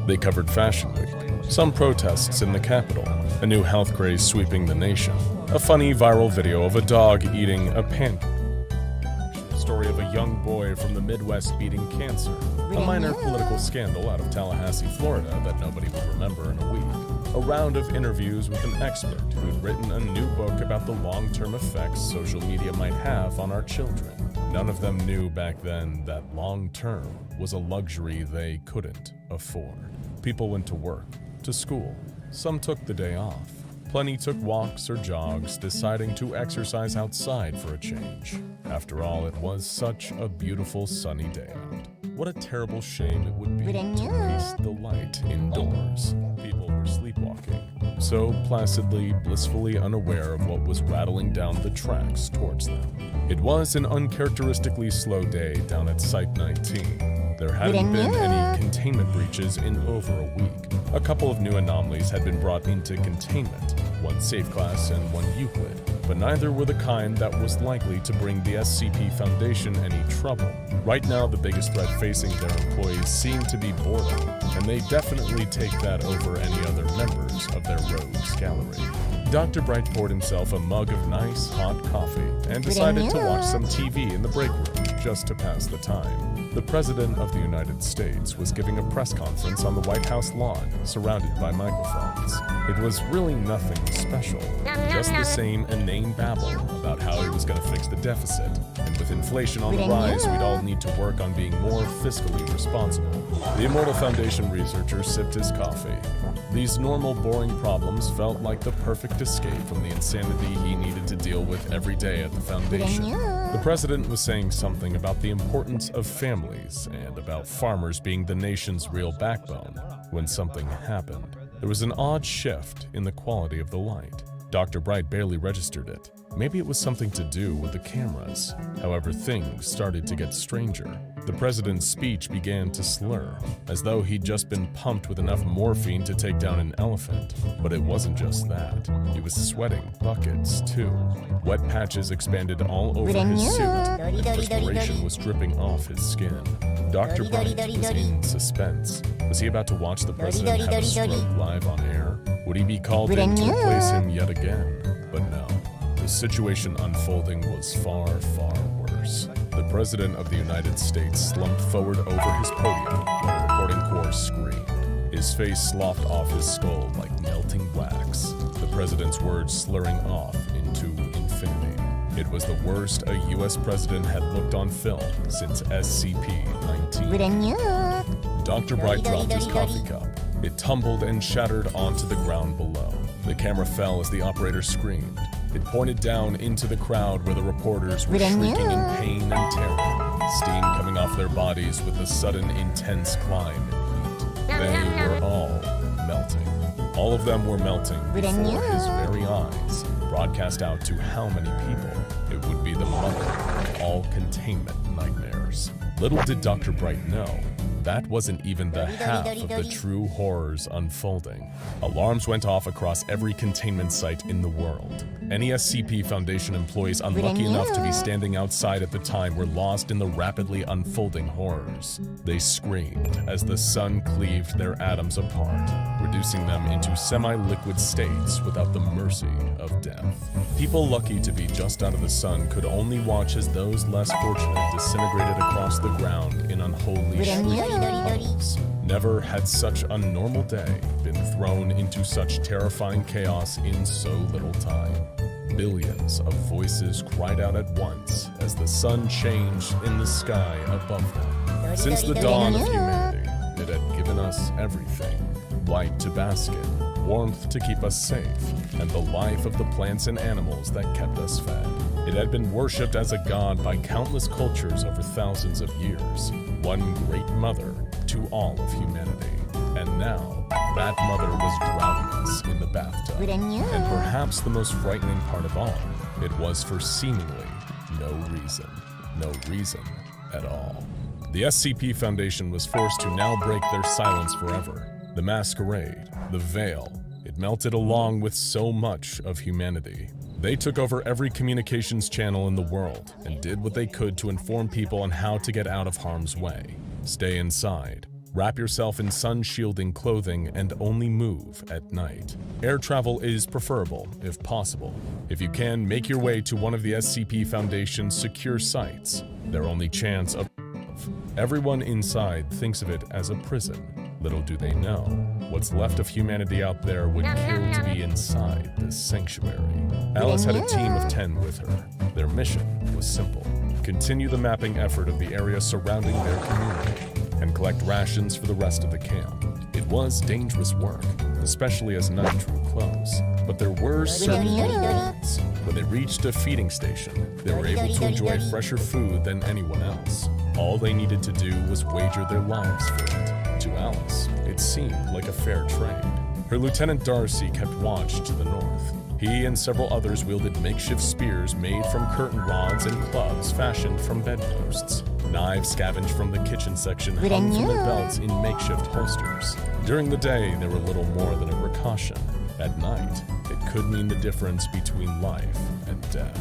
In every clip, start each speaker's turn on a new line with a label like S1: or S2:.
S1: They covered Fashion Week, some protests in the capital, a new health craze sweeping the nation, a funny viral video of a dog eating a pancake, a story of a young boy from the Midwest beating cancer, a minor political scandal out of Tallahassee, Florida that nobody will remember in a week, a round of interviews with an expert who had written a new book about the long-term effects social media might have on our children. None of them knew back then that long-term was a luxury they couldn't afford. People went to work, to school. Some took the day off. Plenty took walks or jogs, deciding to exercise outside for a change. After all, it was such a beautiful sunny day out. What a terrible shame it would be to waste the light indoors. People were sleepwalking, so placidly, blissfully unaware of what was rattling down the tracks towards them. It was an uncharacteristically slow day down at Site 19. There hadn't been any containment breaches in over a week. A couple of new anomalies had been brought into containment, one safe class and one Euclid, but neither were the kind that was likely to bring the SCP Foundation any trouble. Right now, the biggest threat facing their employees seemed to be boredom, and they definitely take that over any other members of their rogues gallery. Dr. Bright poured himself a mug of nice, hot coffee and decided to watch some TV in the break room just to pass the time. The President of the United States was giving a press conference on the White House lawn, surrounded by microphones. It was really nothing special, just the same inane babble about how he was going to fix the deficit, and with inflation on the rise, we'd all need to work on being more fiscally responsible. The Immortal Foundation researcher sipped his coffee. These normal, boring problems felt like the perfect escape from the insanity he needed to deal with every day at the Foundation. The President was saying something about the importance of families and about farmers being the nation's real backbone when something happened. There was an odd shift in the quality of the light. Dr. Bright barely registered it. Maybe it was something to do with the cameras. However, things started to get stranger. The president's speech began to slur, as though he'd just been pumped with enough morphine to take down an elephant. But it wasn't just that. He was sweating buckets, too. Wet patches expanded all over his suit, and perspiration was dripping off his skin. Dr. Bright was in suspense. Was he about to watch the president have a stroke live on air? Would he be called in to replace him yet again? But no. The situation unfolding was far, far worse. The President of the United States slumped forward over his podium while the reporting corps screamed. His face sloughed off his skull like melting wax, the President's words slurring off into infinity. It was the worst a U.S. President had looked on film since SCP-19. Dr. Bright dropped his coffee cup. It tumbled and shattered onto the ground below. The camera fell as the operator screamed. It pointed down into the crowd where the reporters were shrieking in pain and terror, steam coming off their bodies with the sudden intense climb in heat. They were all melting. All of them were melting before his very eyes, broadcast out to how many people. It would be the mother of all containment nightmares. Little did Dr. Bright know, that wasn't even the half of the true horrors unfolding. Alarms went off across every containment site in the world. Any SCP Foundation employees unlucky enough to be standing outside at the time were lost in the rapidly unfolding horrors. They screamed as the sun cleaved their atoms apart, reducing them into semi-liquid states without the mercy of death. People lucky to be just out of the sun could only watch as those less fortunate disintegrated across the ground in unholy shrieking puddles. Never had such a normal day been thrown into such terrifying chaos in so little time. Billions of voices cried out at once as the sun changed in the sky above them. Since the dawn of humanity, It had given us everything. Light to bask in, warmth to keep us safe, and the life of the plants and animals that kept us fed. It had been worshipped as a god by countless cultures over thousands of years. One great mother to all of humanity. And now, that mother was drowning us in the bathtub. And perhaps the most frightening part of all, it was for seemingly no reason. No reason at all. The SCP Foundation was forced to now break their silence forever. The masquerade, the veil, it melted along with so much of humanity. They took over every communications channel in the world and did what they could to inform people on how to get out of harm's way. Stay inside. Wrap yourself in sun-shielding clothing and only move at night. Air travel is preferable, if possible. If you can, make your way to one of the SCP Foundation's secure sites. Their only chance of everyone inside thinks of it as a prison. Little do they know, what's left of humanity out there would kill to be inside this sanctuary. Alice had a team of 10 with her. Their mission was simple. Continue the mapping effort of the area surrounding their community and collect rations for the rest of the camp. It was dangerous work, especially as night drew close, but there were certain rewards. When they reached a feeding station, they were able to enjoy fresher food than anyone else. All they needed to do was wager their lives for it. To Alice, it seemed like a fair trade. Her Lieutenant Darcy kept watch to the north. He and several others wielded makeshift spears made from curtain rods and clubs fashioned from bedposts. Knives scavenged from the kitchen section hung from their belts in makeshift holsters. During the day, they were little more than a precaution. At night, it could mean the difference between life and death.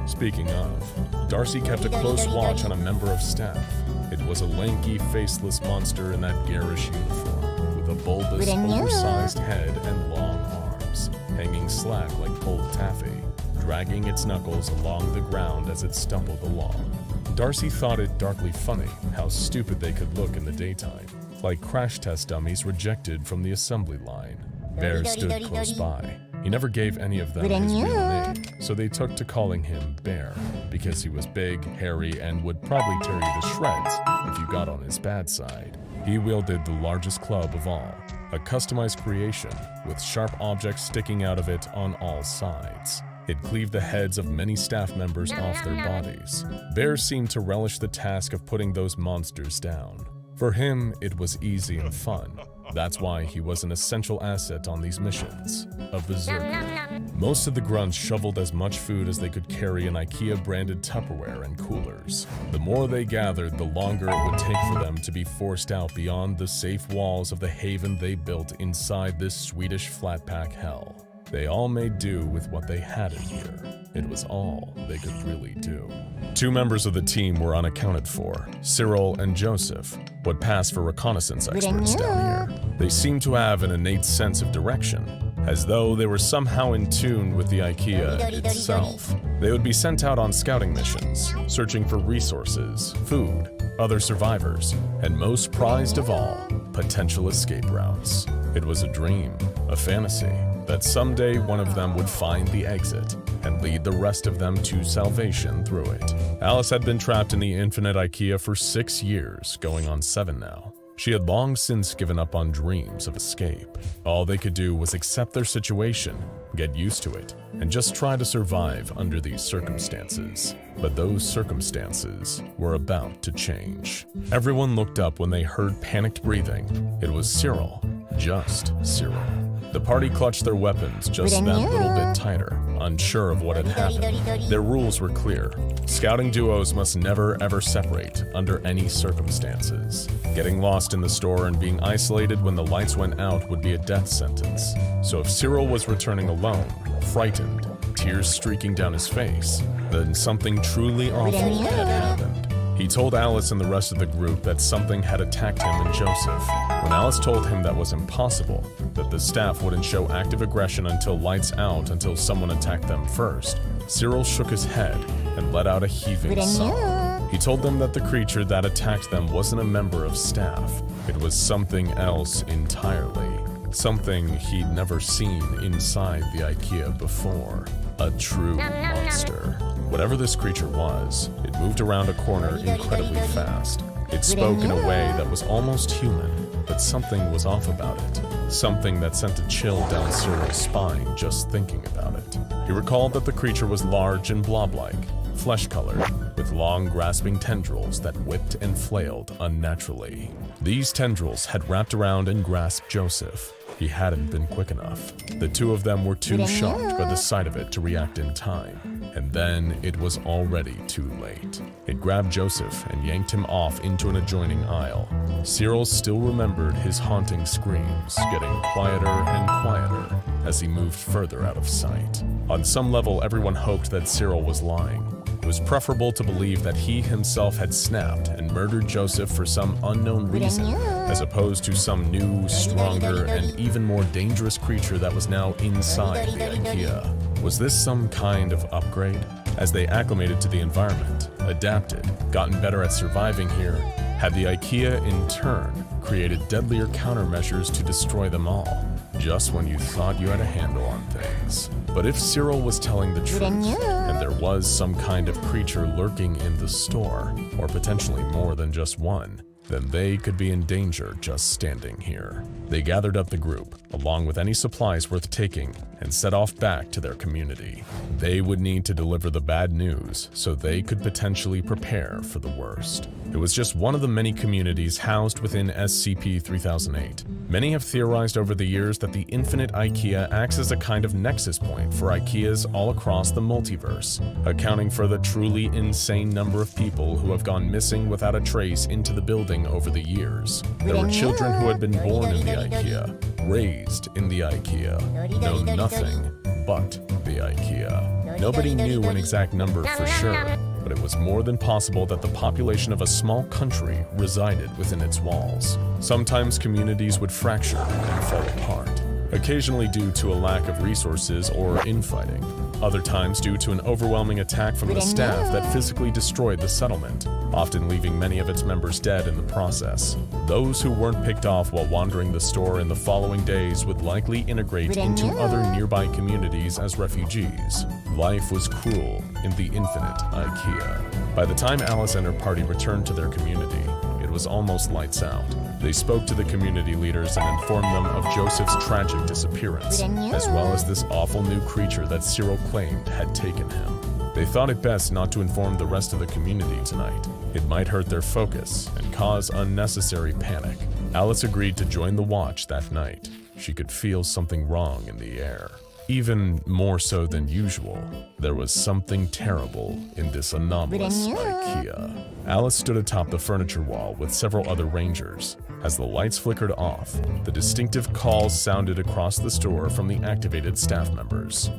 S1: Speaking of, Darcy kept a close watch on a member of staff. It was a lanky, faceless monster in that garish uniform, with a bulbous, oversized head and long arms, hanging slack like pulled taffy, dragging its knuckles along the ground as it stumbled along. Darcy thought it darkly funny how stupid they could look in the daytime, like crash test dummies rejected from the assembly line. Bear stood close by. He never gave any of them his real name, so they took to calling him Bear, because he was big, hairy, and would probably tear you to shreds if you got on his bad side. He wielded the largest club of all, a customized creation with sharp objects sticking out of it on all sides. It cleaved the heads of many staff members off their bodies. Bear seemed to relish the task of putting those monsters down. For him, it was easy and fun. That's why he was an essential asset on these missions, a berserker. Most of the grunts shoveled as much food as they could carry in IKEA-branded Tupperware and coolers. The more they gathered, the longer it would take for them to be forced out beyond the safe walls of the haven they built inside this Swedish flat-pack hell. They all made do with what they had in here. It was all they could really do. 2 members of the team were unaccounted for, Cyril and Joseph, what passed for reconnaissance experts down here. They seemed to have an innate sense of direction, as though they were somehow in tune with the IKEA itself. They would be sent out on scouting missions, searching for resources, food, other survivors, and most prized of all, potential escape routes. It was a dream, a fantasy, that someday one of them would find the exit and lead the rest of them to salvation through it. Alice had been trapped in the infinite IKEA for 6 years, going on 7 now. She had long since given up on dreams of escape. All they could do was accept their situation, get used to it, and just try to survive under these circumstances. But those circumstances were about to change. Everyone looked up when they heard panicked breathing. It was Cyril, just Cyril. The party clutched their weapons just that little bit tighter, unsure of what had happened. Their rules were clear. Scouting duos must never ever separate under any circumstances. Getting lost in the store and being isolated when the lights went out would be a death sentence. So if Cyril was returning alone, frightened, tears streaking down his face, then something truly awful had happened. He told Alice and the rest of the group that something had attacked him and Joseph. When Alice told him that was impossible, that the staff wouldn't show active aggression until lights out until someone attacked them first, Cyril shook his head and let out a heaving sob. He told them that the creature that attacked them wasn't a member of staff. It was something else entirely. Something he'd never seen inside the IKEA before. A true monster. Whatever this creature was, it moved around a corner incredibly fast. It spoke in a way that was almost human, but something was off about it. Something that sent a chill down Cyril's spine just thinking about it. He recalled that the creature was large and blob-like, flesh-colored, with long grasping tendrils that whipped and flailed unnaturally. These tendrils had wrapped around and grasped Joseph. He hadn't been quick enough. The two of them were too shocked by the sight of it to react in time, and then it was already too late. It grabbed Joseph and yanked him off into an adjoining aisle. Cyril still remembered his haunting screams, getting quieter and quieter as he moved further out of sight. On some level, everyone hoped that Cyril was lying. It was preferable to believe that he himself had snapped and murdered Joseph for some unknown reason, as opposed to some new, stronger, and even more dangerous creature that was now inside the IKEA. Was this some kind of upgrade? As they acclimated to the environment, adapted, gotten better at surviving here, had the IKEA in turn created deadlier countermeasures to destroy them all, just when you thought you had a handle on things. But if Cyril was telling the truth, and there was some kind of creature lurking in the store, or potentially more than just one, then they could be in danger just standing here. They gathered up the group, along with any supplies worth taking, and set off back to their community. They would need to deliver the bad news so they could potentially prepare for the worst. It was just one of the many communities housed within SCP-3008. Many have theorized over the years that the infinite IKEA acts as a kind of nexus point for IKEAs all across the multiverse, accounting for the truly insane number of people who have gone missing without a trace into the building over the years. There were children who had been born in the IKEA, raised in the IKEA, know nothing but the IKEA. Nobody knew an exact number for sure, but it was more than possible that the population of a small country resided within its walls. Sometimes communities would fracture and fall apart, occasionally due to a lack of resources or infighting, other times due to an overwhelming attack from the staff that physically destroyed the settlement, often leaving many of its members dead in the process. Those who weren't picked off while wandering the store in the following days would likely integrate into other nearby communities as refugees. Life was cruel in the infinite IKEA. By the time Alice and her party returned to their community, it was almost lights out. They spoke to the community leaders and informed them of Joseph's tragic disappearance, as well as this awful new creature that Cyril claimed had taken him. They thought it best not to inform the rest of the community tonight. It might hurt their focus and cause unnecessary panic. Alice agreed to join the watch that night. She could feel something wrong in the air. Even more so than usual, there was something terrible in this anomalous IKEA. Alice stood atop the furniture wall with several other rangers. As the lights flickered off, the distinctive calls sounded across the store from the activated staff members.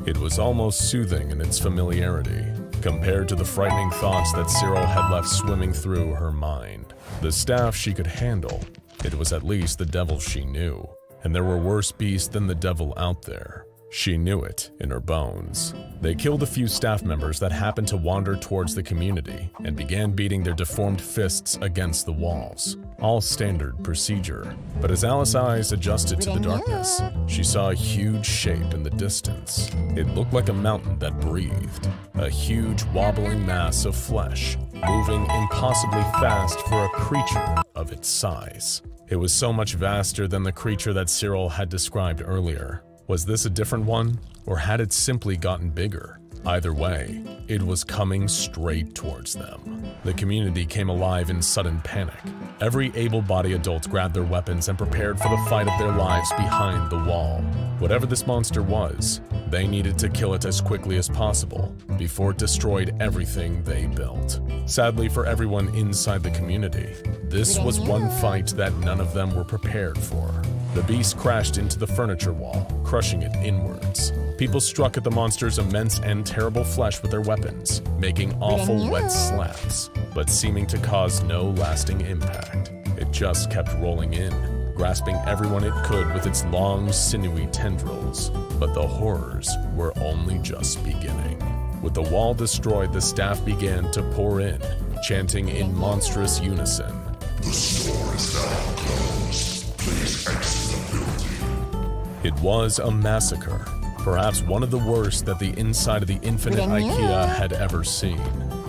S1: It was almost soothing in its familiarity, compared to the frightening thoughts that Cyril had left swimming through her mind. The staff she could handle. It was at least the devil she knew, and there were worse beasts than the devil out there. She knew it in her bones. They killed a few staff members that happened to wander towards the community and began beating their deformed fists against the walls. All standard procedure. But as Alice's eyes adjusted to the darkness, she saw a huge shape in the distance. It looked like a mountain that breathed. A huge wobbling mass of flesh, moving impossibly fast for a creature of its size. It was so much vaster than the creature that Cyril had described earlier. Was this a different one, or had it simply gotten bigger? Either way, it was coming straight towards them. The community came alive in sudden panic. Every able-bodied adult grabbed their weapons and prepared for the fight of their lives behind the wall. Whatever this monster was, they needed to kill it as quickly as possible before it destroyed everything they built. Sadly for everyone inside the community, this was one fight that none of them were prepared for. The beast crashed into the furniture wall, crushing it inwards. People struck at the monster's immense and terrible flesh with their weapons, making awful wet slaps, but seeming to cause no lasting impact. It just kept rolling in, grasping everyone it could with its long, sinewy tendrils. But the horrors were only just beginning. With the wall destroyed, the staff began to pour in, chanting in monstrous unison. "The store is now closed. Please exit the building." It was a massacre. perhaps one of the worst that the inside of the infinite IKEA had ever seen.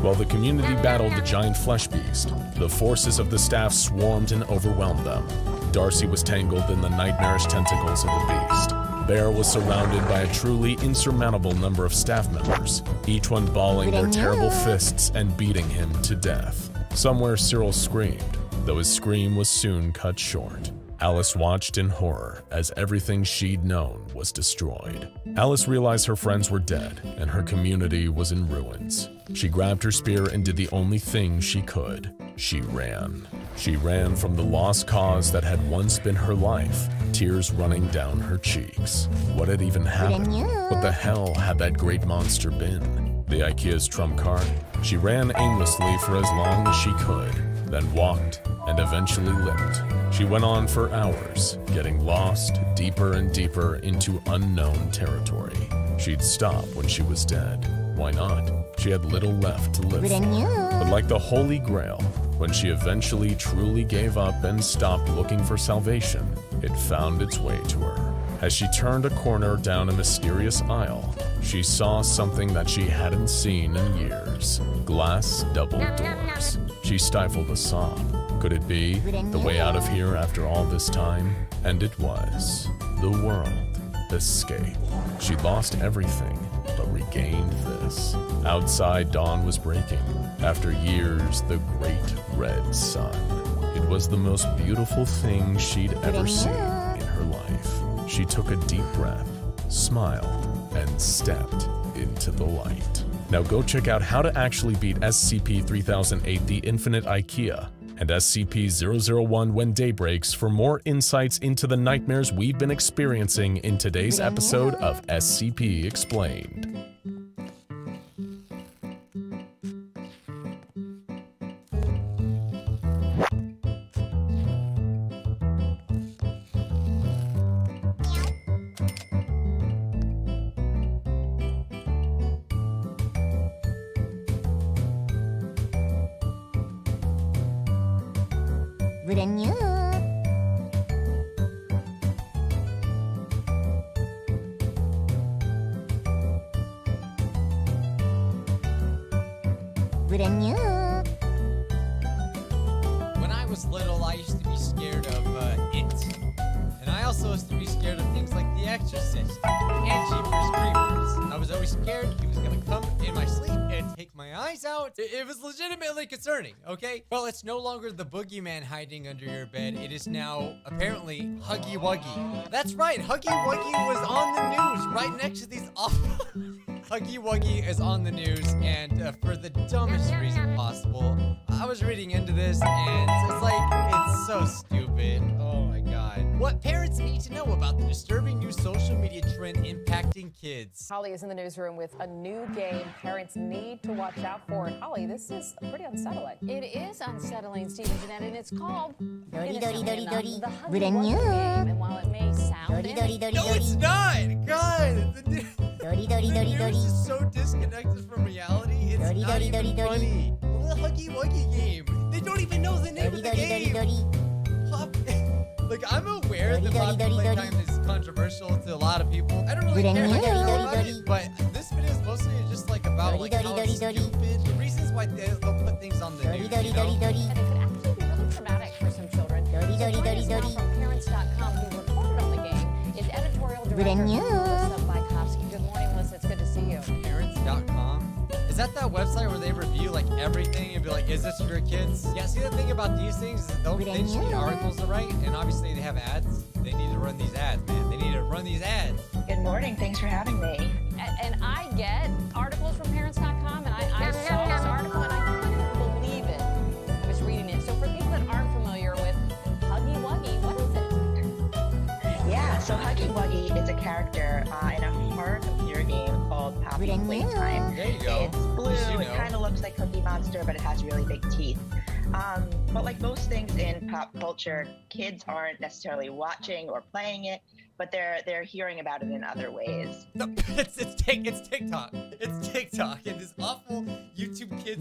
S1: While the community battled the giant flesh beast, the forces of the staff swarmed and overwhelmed them. Darcy was tangled in the nightmarish tentacles of the beast. Bear was surrounded by a truly insurmountable number of staff members, each one balling their terrible fists and beating him to death. Somewhere Cyril screamed, though his scream was soon cut short. Alice watched in horror as everything she'd known was destroyed. Alice realized her friends were dead and her community was in ruins. She grabbed her spear and did the only thing she could. She ran. She ran from the lost cause that had once been her life, tears running down her cheeks. What had even happened? What the hell had that great monster been? The IKEA's trump card? She ran aimlessly for as long as she could, then walked and eventually limped. She went on for hours, getting lost deeper and deeper into unknown territory. She'd stop when she was dead. Why not? She had little left to live for. But like the Holy Grail, when she eventually truly gave up and stopped looking for salvation, it found its way to her. As she turned a corner down a mysterious aisle, she saw something that she hadn't seen in years. Glass double doors. She stifled a sob. Could it be the way out of here after all this time? And it was. The world. Escape. She lost everything, but regained this. Outside, dawn was breaking. After years, the great red sun. It was the most beautiful thing she'd ever seen in her life. She took a deep breath, smiled, and stepped into the light. Now go check out how to actually beat SCP-3008 The Infinite IKEA and SCP-001 When Day Breaks for more insights into the nightmares we've been experiencing in today's episode of SCP Explained.
S2: When I was little, I used to be scared of it. And I also used to be scared of things like The Exorcist and Jeepers Creepers. I was always scared he was gonna come in my sleep and take my eyes out. It was legitimately concerning, okay? Well, it's no longer the boogeyman hiding under your bed. It is now, apparently, Huggy Wuggy. That's right, Huggy Wuggy was on the news right next to these awful... Huggy Wuggy is on the news, and for the dumbest reason possible, I was reading into this, and it's like, it's so stupid. Oh my god. What parents need to know about the disturbing new social media trend impacting kids.
S3: Holly is in the newsroom with a new game parents need to watch out for. And Holly, this is pretty unsettling.
S4: It is unsettling, Stephen Jeanette, and it's called
S3: The Huggy
S4: Wuggy
S3: Wuggy
S4: game. And while it may sound
S2: No, it's not! God! The news is so disconnected from reality, it's not even funny. The Huggy Wuggy game. They don't even know the name of the game. Like, I'm aware that popular playtime is controversial to a lot of people. I don't really care about it, but this video is mostly just like about like how it's stupid. The reasons why they'll put things on the news, you know?
S4: and it could actually be really traumatic for some children. So joining us now from parents.com, who reported on the game, is editorial director Melissa Bykowski. Good morning, Melissa. It's good to see you.
S2: Parents.com. Is that website where they review like everything and be like, is this for your kids? Yeah, see the thing about these things is they just need articles to write, and obviously they have ads. They need to run these ads, man. They need to run these ads.
S5: Good morning. Thanks for having me.
S4: And I get articles from parents.com, and I saw this article, and I couldn't believe it. I was reading it. So for people that aren't familiar with Huggy Wuggy, what is it?
S5: Yeah, so Huggy Wuggy is a character in a horror computer game called Poppy Playtime.
S2: There you go.
S5: It's blue. It kind of looks like Cookie Monster, but it has really big teeth. But like most things in pop culture, kids aren't necessarily watching or playing it, but they're hearing about it in other ways.
S2: No, it's TikTok. It's TikTok and this awful YouTube Kids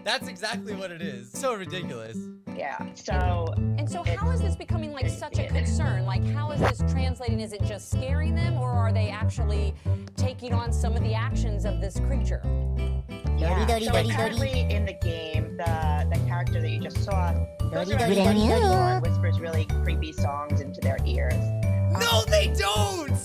S2: That's exactly what it is. So ridiculous.
S5: Yeah. So
S4: And so how is this becoming like such a concern? Like how is this translating? Is it just scaring them or are they actually taking on some of the actions of this creature?
S5: yeah. So apparently in the game, the character that you just saw goes around and whispers really creepy songs into their ears.
S2: No, they don't!